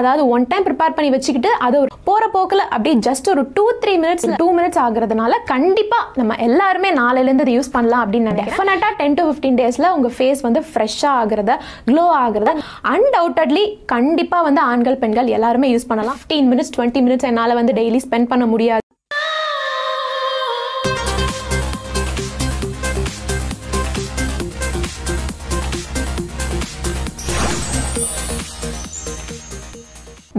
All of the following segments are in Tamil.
அதாவது ஒன் டைம் ப்ரிப்பேர் பண்ணி வச்சுக்கிட்டு அது ஒரு போகிற போக்கில் அப்படியே ஜஸ்ட் ஒரு 2 மினிட்ஸ் ஆகுறதுனால கண்டிப்பாக நம்ம எல்லாருமே நாளையிலேருந்து இதை யூஸ் பண்ணலாம் அப்படின்னு நினைக்கிறேன். டெஃபினட்டாக 10 to 15 டேஸில் உங்கள் ஃபேஸ் வந்து ஃப்ரெஷ்ஷாக ஆகுறத, க்ளோ ஆகுறத அன்டவுட்டட்லி கண்டிப்பாக வந்து ஆண்கள் பெண்கள் எல்லாருமே யூஸ் பண்ணலாம். 15 மினிட்ஸ் 20 மினிட்ஸ் என்னால் வந்து டெய்லி ஸ்பெண்ட் பண்ண முடியாது.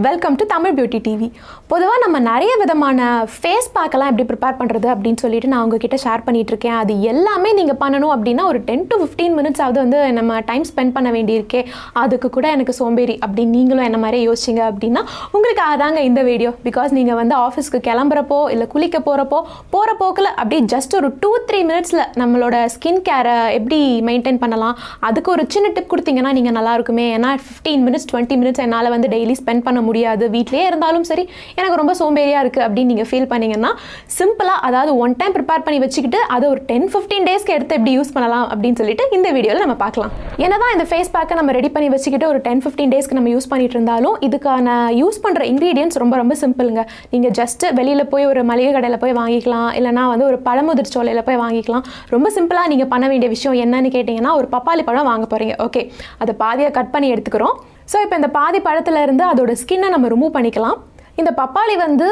Welcome to Tamil beauty TV. பொதுவாக நம்ம நிறைய விதமான ஃபேஸ் பேக்கெல்லாம் எப்படி ப்ரிப்பேர் பண்ணுறது அப்படின்னு சொல்லிட்டு நான் உங்ககிட்ட ஷேர் பண்ணிகிட்ருக்கேன். அது எல்லாமே நீங்கள் பண்ணணும் அப்படின்னா ஒரு 10 to 15 மினிட்ஸ் ஆகுது வந்து நம்ம டைம் ஸ்பெண்ட் பண்ண வேண்டியிருக்கே, அதுக்கு கூட எனக்கு சோம்பேறி அப்படின்னு நீங்களும் என்ன மாதிரியே யோசிச்சிங்க அப்படின்னா உங்களுக்கு அதாங்க இந்த வீடியோ. பிகாஸ் நீங்கள் வந்து ஆஃபீஸ்க்கு கிளம்புறப்போ இல்லை குளிக்க போகிற போக்கில் அப்படியே ஜஸ்ட் ஒரு 2-3 மினிட்ஸில் நம்மளோட ஸ்கின் கேரை எப்படி மெயின்டைன் பண்ணலாம் அதுக்கு ஒரு சின்ன டிப் கொடுத்தீங்கன்னா நீங்கள் நல்லாயிருக்குமே. ஏன்னா 15 மினிட்ஸ் 20 மினிட்ஸ் என்னால் வந்து டெய்லி ஸ்பெண்ட் பண்ண முடியாது, வீட்டிலே இருந்தாலும் சரி எனக்கு ரொம்ப சோம்பேறியாக இருக்குது அப்படின்னு நீங்கள் ஃபீல் பண்ணிங்கன்னா சிம்பிளாக, அதாவது ஒன் டைம் ப்ரிப்பேர் பண்ணி வச்சுக்கிட்டு அதை ஒரு 10-15 டேஸ்க்கு எடுத்து எப்படி யூஸ் பண்ணலாம் அப்படின்னு சொல்லிட்டு இந்த வீடியோவில் நம்ம பார்க்கலாம். என்னதான் இந்த ஃபேஸ் பேக்கை நம்ம ரெடி பண்ணி வச்சுக்கிட்டு ஒரு 10-15 டேஸ்க்கு நம்ம யூஸ் பண்ணிட்டு இருந்தாலும் இதுக்கான யூஸ் பண்ணுற இன்க்ரீடியன்ட்ஸ் ரொம்ப ரொம்ப சிம்பிளுங்க. நீங்கள் ஜஸ்ட்டு வெளியில் போய் ஒரு மளிகை கடையில் போய் வாங்கிக்கலாம், இல்லைனா வந்து ஒரு பழமுதிர் சோலையில் போய் வாங்கிக்கலாம். ரொம்ப சிம்பிளாக நீங்கள் பண்ண வேண்டிய விஷயம் என்னன்னு கேட்டிங்கன்னா, ஒரு பப்பாளி பழம் வாங்க போகிறீங்க. ஓகே, அதை பாதியாக கட் பண்ணி எடுத்துக்கிறோம். ஸோ இப்போ இந்த பாதி பழத்தில் இருந்து அதோட ஸ்கின்னை நம்ம ரிமூவ் பண்ணிக்கலாம். இந்த பப்பாளி வந்து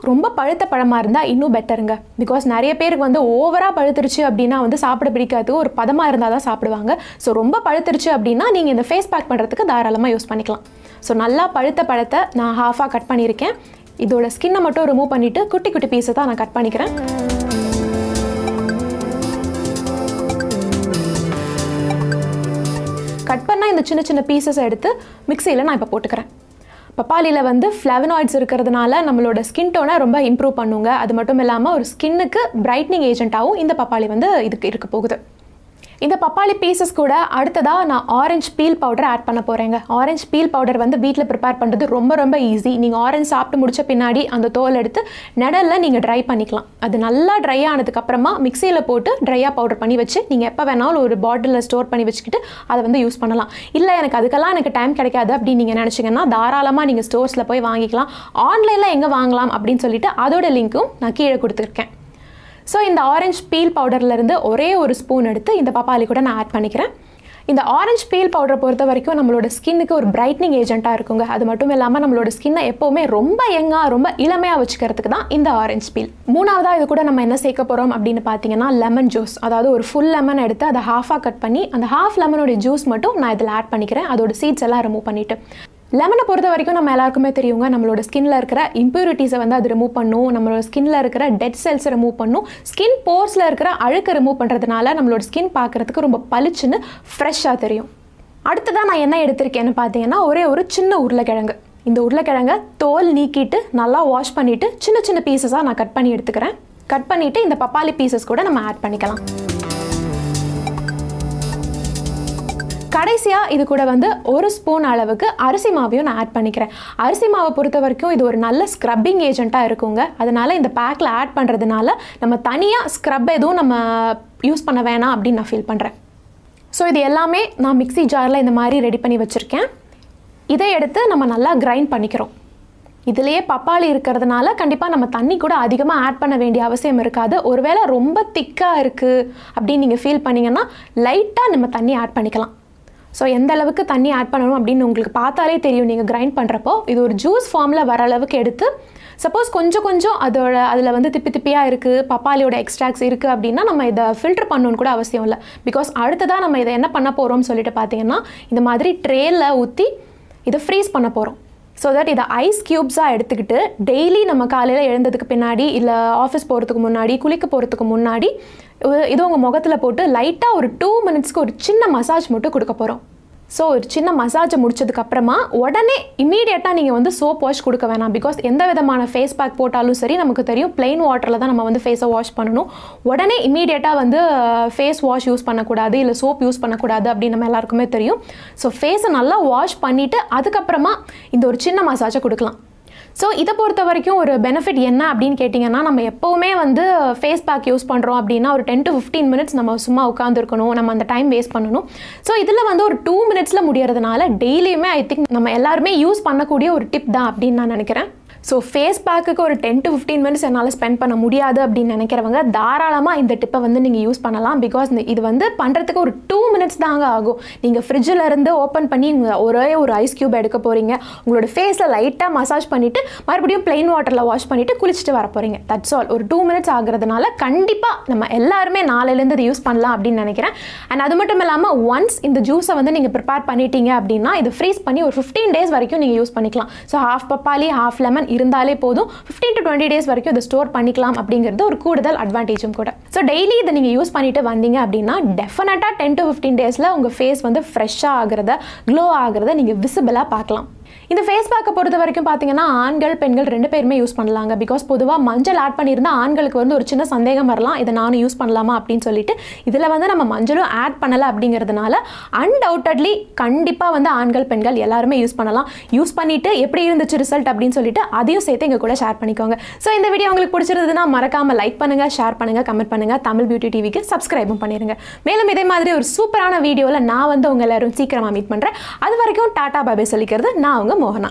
ரொம்ப பழுத்த பழமாக இருந்தால் இன்னும் பெட்டருங்க. பிகாஸ் நிறைய பேருக்கு வந்து ஓவராக பழுத்துருச்சு அப்படின்னா வந்து சாப்பிட பிடிக்காது, ஒரு பதமாக இருந்தால் தான் சாப்பிடுவாங்க. ஸோ ரொம்ப பழுத்துருச்சு அப்படின்னா நீங்கள் இந்த ஃபேஸ் பேக் பண்ணுறதுக்கு தாராளமாக யூஸ் பண்ணிக்கலாம். ஸோ நல்லா பழுத்த பழத்தை நான் ஹாஃபாக கட் பண்ணியிருக்கேன். இதோட ஸ்கின்னை மட்டும் ரிமூவ் பண்ணிவிட்டு குட்டி குட்டி பீஸை தான் நான் கட் பண்ணிக்கிறேன். கட் பண்ணால் இந்த சின்ன சின்ன பீசஸ் எடுத்து மிக்சியில் நான் இப்போ போட்டுக்கிறேன். பப்பாளியில் வந்து ஃப்ளவனாய்ட்ஸ் இருக்கிறதுனால நம்மளோட ஸ்கின் டோனை ரொம்ப இம்ப்ரூவ் பண்ணுங்க. அது மட்டும் இல்லாமல் ஒரு ஸ்கின்னுக்கு பிரைட்னிங் ஏஜென்ட்டாகவும் இந்த பப்பாளி வந்து இதுக்கு இருக்க போகுது. இந்த பப்பாளி பீசஸ் கூட அடுத்ததாக நான் ஆரஞ்சு பீல் பவுடர் ஆட் பண்ண போகிறேங்க. ஆரஞ்சு பீல் பவுடர் வந்து வீட்டில் ப்ரிப்பேர் பண்ணுறது ரொம்ப ரொம்ப ஈஸி. நீங்கள் ஆரஞ்சு சாப்பிட்டு முடிச்ச பின்னாடி அந்த தோல் எடுத்து நிழலில் நீங்கள் ட்ரை பண்ணிக்கலாம். அது நல்லா ட்ரை ஆனதுக்கப்புறமா மிக்சியில் போட்டு ட்ரையாக பவுடர் பண்ணி வச்சு நீங்கள் எப்போ வேணாலும் ஒரு பாட்டிலில் ஸ்டோர் பண்ணி வச்சுக்கிட்டு அதை வந்து யூஸ் பண்ணலாம். இல்லை எனக்கு டைம் கிடைக்காது அப்படின்னு நீங்கள் நினச்சிங்கன்னா தாராளமாக நீங்கள் ஸ்டோர்ஸில் போய் வாங்கிக்கலாம். ஆன்லைனில் எங்கே வாங்கலாம் அப்படின்னு சொல்லிட்டு அதோட லிங்க்கும் நான் கீழே கொடுத்துருக்கேன். ஸோ இந்த ஆரஞ்சு பீல் பவுடர்லேருந்து ஒரே ஒரு ஸ்பூன் எடுத்து இந்த பப்பாளி கூட நான் ஆட் பண்ணிக்கிறேன். இந்த ஆரஞ்சு பீல் பவுடரை பொறுத்த வரைக்கும் நம்மளோட ஸ்கின்னுக்கு ஒரு பிரைட்னிங் ஏஜென்ட்டாக இருக்குங்க. அது மட்டும் இல்லாமல் நம்மளோட ஸ்கின்னை எப்போவுமே ரொம்ப யங்காக ரொம்ப இளமையாக வச்சுக்கிறதுக்கு தான் இந்த ஆரஞ்சு பீல். மூணாவதாக இது கூட நம்ம என்ன சேர்க்க போகிறோம் அப்படின்னு பார்த்தீங்கன்னா லெமன் ஜூஸ். அதாவது ஒரு ஃபுல் லெமன் எடுத்து அதை ஹாஃபாக கட் பண்ணி அந்த ஹாஃப் லெமனோட ஜூஸ் மட்டும் நான் இதில் ஆட் பண்ணிக்கிறேன். அதோட சீட்ஸ் எல்லாம் ரிமூவ் பண்ணிவிட்டு. லெமனை பொறுத்த வரைக்கும் நம்ம எல்லாருக்குமே தெரியுங்க, நம்மளோட ஸ்கின்ல இருக்கிற இம்ப்யூரிட்டிஸை வந்து அது ரிமூவ் பண்ணும், நம்மளோட ஸ்கின்ல இருக்கிற டெட் செல்ஸை ரிமூவ் பண்ணும், ஸ்கின் போர்ஸில் இருக்கிற அழுக்கை ரிமூவ் பண்ணுறதுனால நம்மளோட ஸ்கின் பார்க்குறதுக்கு ரொம்ப பளிச்சுன்னு ஃப்ரெஷ்ஷாக தெரியும். அடுத்ததான் நான் என்ன எடுத்திருக்கேன்னு பார்த்தீங்கன்னா ஒரே ஒரு சின்ன உருளைக்கிழங்கு. இந்த உருளைக்கிழங்கை தோல் நீக்கிட்டு நல்லா வாஷ் பண்ணிவிட்டு சின்ன சின்ன பீசஸாக நான் கட் பண்ணி எடுத்துக்கிறேன். கட் பண்ணிவிட்டு இந்த பப்பாளி பீசஸ் கூட நம்ம ஆட் பண்ணிக்கலாம். கடைசியாக இது கூட வந்து ஒரு ஸ்பூன் அளவுக்கு அரிசி மாவையும் நான் ஆட் பண்ணிக்கிறேன். அரிசி மாவை பொறுத்த வரைக்கும் இது ஒரு நல்ல ஸ்க்ரப்பிங் ஏஜென்ட்டாக இருக்குங்க. அதனால் இந்த பேக்கில் ஆட் பண்ணுறதுனால நம்ம தனியாக ஸ்க்ரப் எதுவும் நம்ம யூஸ் பண்ண வேணாம் அப்படின்னு நான் ஃபீல் பண்ணுறேன். ஸோ இது எல்லாமே நான் மிக்ஸி ஜாரில் இந்த மாதிரி ரெடி பண்ணி வச்சுருக்கேன். இதை எடுத்து நம்ம நல்லா கிரைண்ட் பண்ணிக்கிறோம். இதிலேயே பப்பாளி இருக்கிறதுனால கண்டிப்பாக நம்ம தண்ணி கூட அதிகமாக ஆட் பண்ண வேண்டிய அவசியம் இருக்காது. ஒருவேளை ரொம்ப திக்காக இருக்குது அப்படின்னு நீங்கள் ஃபீல் பண்ணிங்கன்னா லைட்டாக நம்ம தண்ணி ஆட் பண்ணிக்கலாம். ஸோ எந்த அளவுக்கு தண்ணி ஆட் பண்ணணும் அப்படின்னு உங்களுக்கு பார்த்தாலே தெரியும். நீங்கள் கிரைண்ட் பண்ணுறப்போ இது ஒரு ஜூஸ் ஃபார்மில் வர அளவுக்கு எடுத்து, சப்போஸ் கொஞ்சம் அதில் வந்து திப்பியாக இருக்குது, பப்பாளியோட எக்ஸ்ட்ராக்ட்ஸ் இருக்குது அப்படின்னா நம்ம இதை ஃபில்டர் பண்ணணுன்னு கூட அவசியம் இல்லை. பிகாஸ் அடுத்ததாக நம்ம இதை என்ன பண்ண போகிறோம்னு சொல்லிட்டு பார்த்தீங்கன்னா இந்த மாதிரி ட்ரேயில் ஊற்றி இதை ஃப்ரீஸ் பண்ண போகிறோம். ஸோ தட் இதை ஐஸ் க்யூப்ஸாக எடுத்துக்கிட்டு டெய்லி நம்ம காலையில் எழுந்ததுக்கு பின்னாடி இல்லை ஆஃபீஸ் போகிறதுக்கு முன்னாடி குளிக்க போகிறதுக்கு முன்னாடி இது உங்கள் முகத்தில் போட்டு லைட்டாக ஒரு 2 மினிட்ஸ்க்கு ஒரு சின்ன மசாஜ் மட்டும் கொடுக்க போகிறோம். ஸோ ஒரு சின்ன மசாஜை முடிச்சதுக்கப்புறமா உடனே இமீடியட்டாக நீங்கள் வந்து சோப் வாஷ் கொடுக்க வேணாம். பிகாஸ் எந்த விதமான ஃபேஸ் பேக் போட்டாலும் சரி நமக்கு தெரியும் ப்ளெயின் வாட்டரில் தான் நம்ம வந்து ஃபேஸை வாஷ் பண்ணணும். உடனே இமீடியட்டாக வந்து ஃபேஸ் வாஷ் யூஸ் பண்ணக்கூடாது, இல்லை சோப் யூஸ் பண்ணக்கூடாது அப்படின்னு நம்ம எல்லாருக்குமே தெரியும். ஸோ ஃபேஸை நல்லா வாஷ் பண்ணிவிட்டு அதுக்கப்புறமா இந்த ஒரு சின்ன மசாஜை கொடுக்கலாம். ஸோ இதை பொறுத்த வரைக்கும் ஒரு பெனிஃபிட் என்ன அப்படின்னு கேட்டிங்கன்னா, நம்ம எப்போவுமே வந்து ஃபேஸ் பேக் யூஸ் பண்ணுறோம் அப்படின்னா ஒரு 10 to 15 மினிட்ஸ் நம்ம சும்மா உட்காந்துருக்கணும், நம்ம அந்த டைம் வேஸ்ட் பண்ணணும். ஸோ இதில் வந்து ஒரு 2 மினிட்ஸில் முடியறதுனால டெய்லியுமே ஐ திங்க் நம்ம எல்லாருமே யூஸ் பண்ணக்கூடிய ஒரு டிப் தான் அப்படின்னு நான் நினைக்கிறேன். ஸோ ஃபேஸ் பேக்குக்கு ஒரு 10 to 15 மினிட்ஸ் என்னால் ஸ்பெண்ட் பண்ண முடியாது அப்படின்னு நினைக்கிறவங்க தாராளமாக இந்த டிப்பை வந்து நீங்கள் யூஸ் பண்ணலாம். பிகாஸ் இது வந்து பண்ணுறதுக்கு ஒரு 2 மினிட்ஸ் தாங்க ஆகும். நீங்கள் ஃப்ரிட்ஜில் இருந்து ஓப்பன் பண்ணி ஒரே ஒரு ஐஸ் க்யூப் எடுக்க போகிறீங்க, உங்களோட ஃபேஸில் லைட்டாக மசாஜ் பண்ணிவிட்டு மறுபடியும் ப்ளைன் வாட்டரில் வாஷ் பண்ணிவிட்டு குளிச்சுட்டு வர போகிறீங்க. That's all. ஒரு 2 மினிட்ஸ் ஆகிறதுனால கண்டிப்பாக நம்ம எல்லாருமே நாளையிலேருந்து இதை யூஸ் பண்ணலாம் அப்படின்னு நினைக்கிறேன். அண்ட் அது மட்டும் இல்லாமல் ஒன்ஸ் இந்த ஜூஸை வந்து நீங்கள் ப்ரிப்பேர் பண்ணிட்டீங்க அப்படின்னா இது ஃப்ரீஸ் பண்ணி ஒரு 15 டேஸ் வரைக்கும் நீங்கள் யூஸ் பண்ணிக்கலாம். ஸோ ஹாஃப் பப்பாளி ஹாஃப் லெமன் இருந்தாலே போதும், 15 to 20 டேஸ் வரைக்கும் இதை ஸ்டோர் பண்ணிக்கலாம் அப்படிங்கிறது ஒரு கூடுதல் அட்வான்டேஜும் கூட. ஸோ டெய்லி இதை நீங்கள் யூஸ் பண்ணிட்டு வந்தீங்க அப்படின்னா டெஃபினட்டாக 10 to 15 டேஸில் உங்கள் ஃபேஸ் வந்து ஃப்ரெஷ்ஷாக ஆகிறத, க்ளோ ஆகிறத நீங்கள் விசிபிளாக பார்க்கலாம். இந்த ஃபேஸ் பேக்கை பொறுத்த வரைக்கும் பார்த்தீங்கன்னா ஆண்கள் பெண்கள் 2 பேருமே யூஸ் பண்ணலாங்க. பிகாஸ் பொதுவாக மஞ்சள் ஆட் பண்ணியிருந்தா ஆண்களுக்கு வந்து ஒரு சின்ன சந்தேகம் வரலாம், இதை நானும் யூஸ் பண்ணலாமா அப்படின்னு சொல்லிட்டு. இதில் வந்து நம்ம மஞ்சளும் ஆட் பண்ணலை அப்படிங்கிறதுனால அன்டவுட்டட்லி கண்டிப்பாக வந்து ஆண்கள் பெண்கள் எல்லாருமே யூஸ் பண்ணலாம். யூஸ் பண்ணிவிட்டு எப்படி இருந்துச்சு ரிசல்ட் அப்படின்னு சொல்லிட்டு அதையும் சேர்த்து எங்கள் கூட ஷேர் பண்ணிக்கோங்க. ஸோ இந்த வீடியோ உங்களுக்கு பிடிச்சிருந்ததுன்னா மறக்காமல் லைக் பண்ணுங்கள், ஷேர் பண்ணுங்கள், கமெண்ட் பண்ணுங்கள், தமிழ் பியூட்டி டிவிக்கு சப்ஸ்கிரைபும் பண்ணிடுங்க. மேலும் இதே மாதிரி ஒரு சூப்பரான வீடியோவில் நான் வந்து உங்கள் எல்லாரும் சீக்கிரமாக மீட் பண்ணுறேன். அது வரைக்கும் டாடா பாய் சொல்லிக்கிறது நான் உங்கள் மோகனா.